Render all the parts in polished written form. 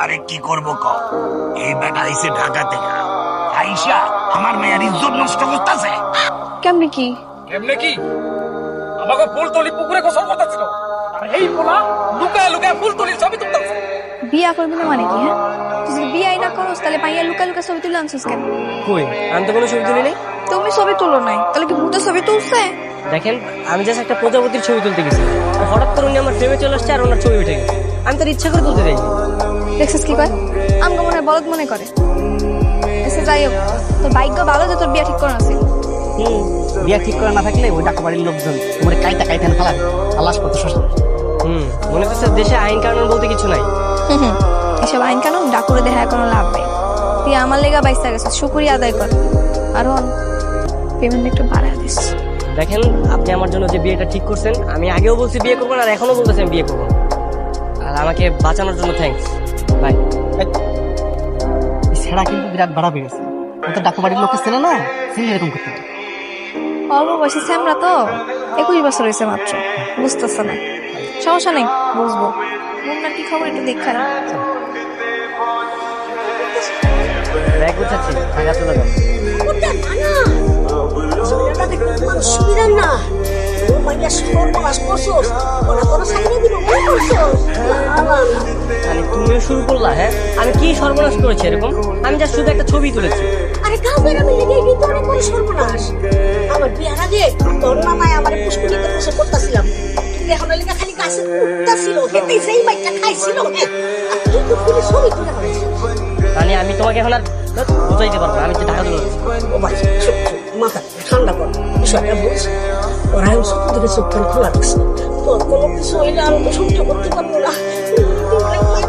আরে কি করবো ক, এই বেটা আইসে ঢাকা থেকে, আইসা আমার মেয়ের ইজ্জত নষ্ট করতেছে। কেমনে কি? কেমনে কি? আমাকে ফুলতলি পুকুরে গোসল করতেছিল, আর এই পোলা লুকায় লুকায় ফুলতলির ছবি তুলতেছে। বিয়া করবি না মানে কি? হ্যাঁ, তুই যদি বিয়াই না করস তাহলে পাইয়া লুকা লুকা ছবি তুলে আনছিস কেন? কই, আমি তো কোনো ছবি তুলি নাই। তুমি ছবি তুলো নাই, তাহলে কি ভূতের ছবি তুলছে? দেখেন, আমি জাস্ট একটা প্রজাপতির ছবি তুলতে গেছি, হঠাৎ করে উনি আমার ফ্রেমে চলে আসছে আর ওনার ছবি উঠে গেছে। আমি তার ইচ্ছা করে তুলতে যাইনি। দেখছিস কি কয়? আমগো মনে হয় বলদ মনে করে। এসে যাই হোক, তোর ভাগ্য ভালো যে তোর বিয়া ঠিক করে আছে। বিয়া ঠিক করে না থাকলে ওই ডাকা বাড়ির লোকজন তোমার কাইটা কাইটা ফেলা আলাস করতে শোষণ। মনে হচ্ছে দেশে আইন কানুন বলতে কিছু নাই। এসব আইন কানুন ডাকুরে দেখায় কোনো লাভ নেই। তুই আমার লেগা বাইসা গেছে, শুকরিয়া আদায় কর। আর পেমেন্ট একটু বাড়ায় দিস। দেখেন, আপনি আমার জন্য যে বিয়েটা ঠিক করছেন, আমি আগেও বলছি বিয়ে করবো না, আর এখনো বলতেছেন বিয়ে করবো। আর আমাকে বাঁচানোর জন্য থ্যাঙ্কস বাই। ছেড়া কিন্তু বিরাট বাড়া বেড়েছে, ও তো ডাকা বাড়ির লোকের ছেলে না, ছেলে এরকম করতে পারে। অল্প বয়সী স্যামরা তো, 21 বছর হয়েছে মাত্র, বুঝতেছে না। সমস্যা নেই, বুঝবো। মুন্নার কি খবর একটু দেখা না? ব্যাগ গুছাচ্ছি, ঢাকা চলে যাবো। সুবিধা না সর্বনাশ করছোস, ওরা কোনো সাইডে দিব মানে তুমিও শুরু করলা? হ্যাঁ, আমি কি সর্বনাশ করেছি এরকম? আমি যা শুধু একটা ছবি তুলেছি। আরে কাউকে আমি লেগে কিন্তু অনেক বড় সর্বনাশ। আমার বিয়ার আগে তোর নামায় আমার পুষ্কুলিতে বসে করতেছিলাম, তুই এখন লেগে খালি গাছে উঠতেছিল, হেঁটেই সেই মাইটা খাইছিল, আর তুই তো পুরো ছবি তুলে পাচ্ছিস। মানে আমি তোমাকে এখন আর বুঝাইতে পারবো না, আমি যে ঢাকা চলে যাচ্ছি। ও ভাই চুপ চুপ, মাথা ঠান্ডা কর, বিষয়টা বুঝ। ওরা আমি সত্য থেকে চোখ কান খোলা রাখছি, তোর কোনো কিছু হইলে আমি তো সহ্য করতে পারবো না।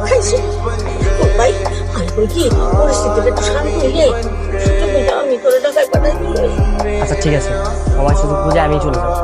খাইছি ভাই, আমি বলি কি পরিস্থিতিটা একটু শান্ত হইলে আমি করে টাকায় পাঠাই দিই। আচ্ছা ঠিক আছে, আমার শুধু বুঝে আমি চলে যাবো।